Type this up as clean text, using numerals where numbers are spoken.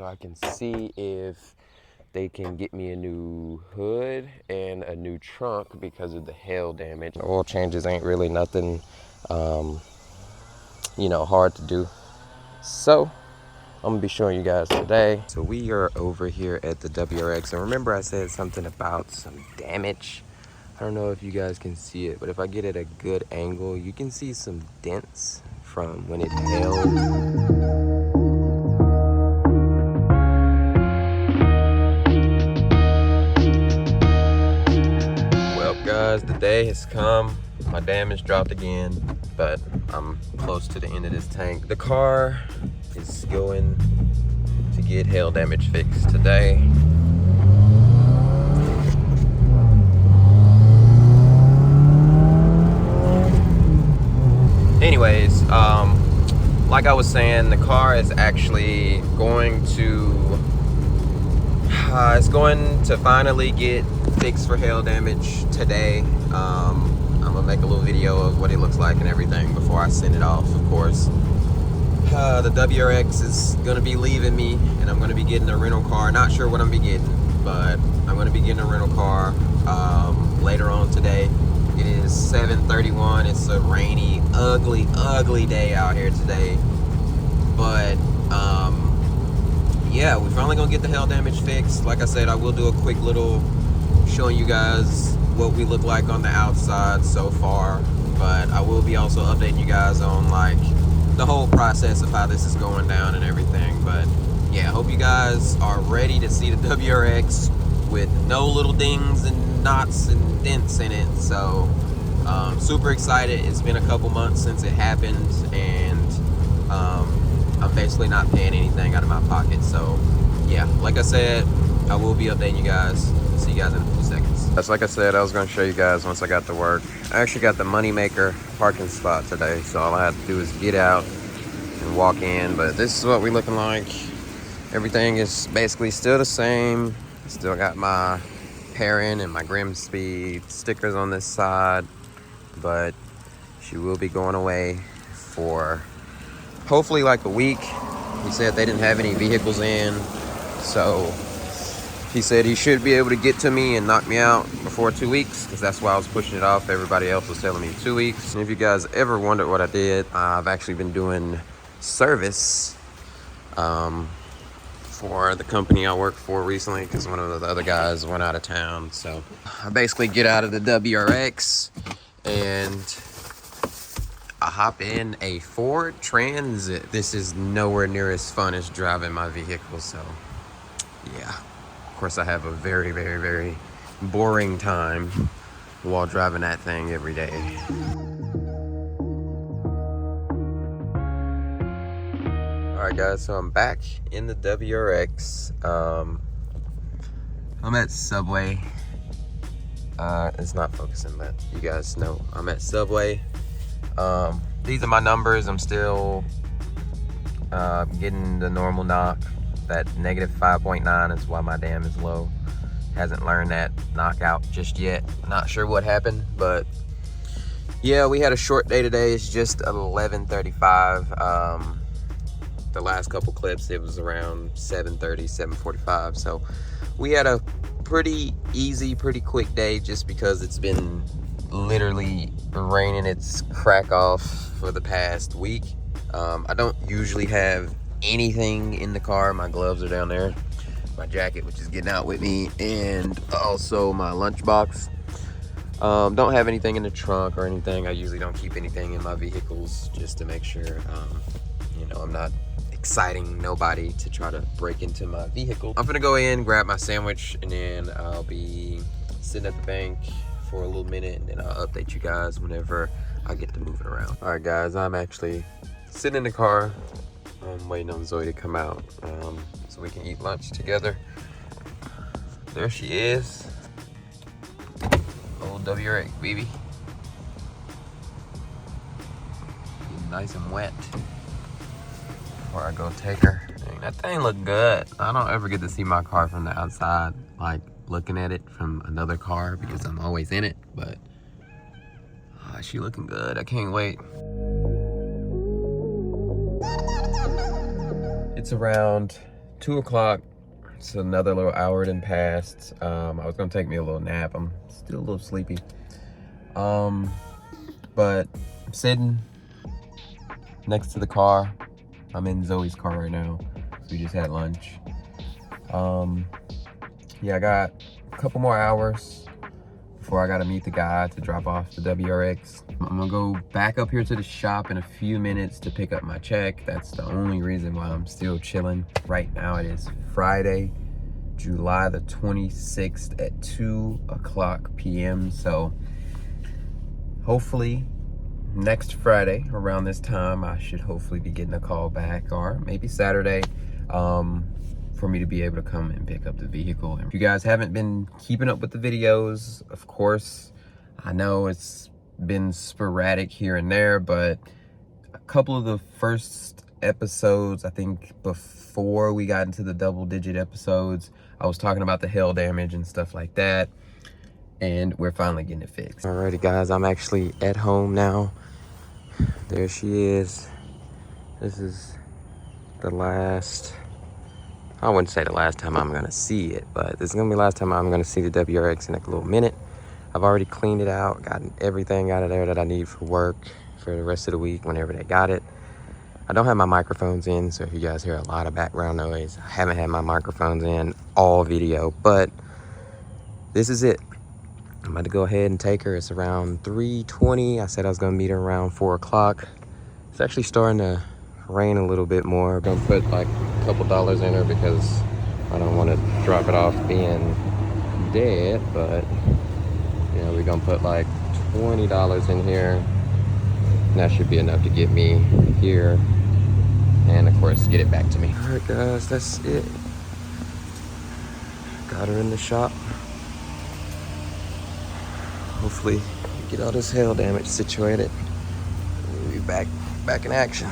so I can see if they can get me a new hood and a new trunk because of the hail damage. Oil changes ain't really nothing, hard to do. So I'm gonna be showing you guys today. So we are over here at the WRX, and remember I said something about some damage. I don't know if you guys can see it, but if I get at a good angle, you can see some dents from when it hailed. Well, guys, the day has come. My damage dropped again, but I'm close to the end of this tank. The car is going to get hail damage fixed today. Anyways, like I was saying, the car is actually going to finally get fixed for hail damage today. I'm gonna make a little video of what it looks like and everything before I send it off, of course. The WRX is gonna be leaving me, and I'm gonna be getting a rental car. Not sure what I'm gonna be getting, but I'm gonna be getting a rental car later on today. It is 7:31. It's a rainy, ugly day out here today. But yeah, we're finally gonna get the hail damage fixed. Like I said, I will do a quick little showing you guys what we look like on the outside so far. But I will be also updating you guys on like the whole process of how this is going down and everything. But yeah, I hope you guys are ready to see the WRX with no little dings and knots and dents in it. So super excited. It's been a couple months since it happened, and I'm basically not paying anything out of my pocket. So yeah, like I said, I will be updating you guys. See you guys in a few seconds. That's like I said, I was going to show you guys once I got to work. I actually got the Moneymaker parking spot today, so all I have to do is get out and walk in. But this is what we're looking like. Everything is basically still the same. Still got my Perrin and my Grimsby stickers on this side, but she will be going away for hopefully like a week. He said they didn't have any vehicles in, so he said he should be able to get to me and knock me out before 2 weeks, because that's why I was pushing it off. Everybody else was telling me 2 weeks. And if you guys ever wondered what I did, I've actually been doing service for the company I work for recently, because one of the other guys went out of town. So I basically get out of the WRX and I hop in a Ford Transit. This is nowhere near as fun as driving my vehicle, so yeah. Of course, I have a very, very, very boring time while driving that thing every day. Alright guys, so I'm back in the WRX. I'm at Subway. It's not focusing, but you guys know I'm at Subway. These are my numbers. I'm still getting the normal knock. That negative 5.9 is why my dam is low. Hasn't learned that knockout just yet. Not sure what happened, but yeah, we had a short day today. It's just 11:35. The last couple clips, it was around 7:30, 7:45. So we had a pretty easy, pretty quick day, just because it's been literally raining its crack off for the past week. I don't usually have anything in the car. My gloves are down there, my jacket, which is getting out with me, and also my lunchbox. Don't have anything in the trunk or anything. I usually don't keep anything in my vehicles, just to make sure I'm not exciting nobody to try to break into my vehicle. I'm gonna go in, grab my sandwich, and then I'll be sitting at the bank for a little minute, and then I'll update you guys whenever I get to moving around. All right guys, I'm actually sitting in the car. I'm waiting on Zoe to come out so we can eat lunch together. There she is. Old WRX, baby. Getting nice and wet before I go take her. Dang, that thing look good. I don't ever get to see my car from the outside, like looking at it from another car, because I'm always in it, but she looking good. I can't wait. It's around 2 o'clock. It's another little hour done passed. I was gonna take me a little nap. I'm still a little sleepy. But I'm sitting next to the car. I'm in Zoe's car right now. We just had lunch. Yeah, I got a couple more hours before I gotta meet the guy to drop off the WRX. I'm gonna go back up here to the shop in a few minutes to pick up my check. That's the only reason why I'm still chilling. Right now it is Friday, July the 26th at 2 o'clock p.m. So hopefully next Friday around this time, I should hopefully be getting a call back, or maybe Saturday, for me to be able to come and pick up the vehicle. And if you guys haven't been keeping up with the videos, of course, I know it's been sporadic here and there, but a couple of the first episodes, I think before we got into the double-digit episodes, I was talking about the hail damage and stuff like that, and we're finally getting it fixed. Alrighty guys, I'm actually at home now. There she is. This is the last, I wouldn't say the last time I'm gonna see it, but this is gonna be the last time I'm gonna see the WRX in a little minute. I've already cleaned it out, gotten everything out of there that I need for work for the rest of the week whenever they got it. I don't have my microphones in, so if you guys hear a lot of background noise, I haven't had my microphones in all video, but this is it. I'm about to go ahead and take her. It's around 3:20. I said I was gonna meet her around 4 o'clock. It's actually starting to rain a little bit more. I'm gonna put like a couple dollars in her because I don't want to drop it off being dead, but you know, we're gonna put like $20 in here. And that should be enough to get me here and of course get it back to me. All right guys, that's it. Got her in the shop. Hopefully get all this hail damage situated. We'll be back in action.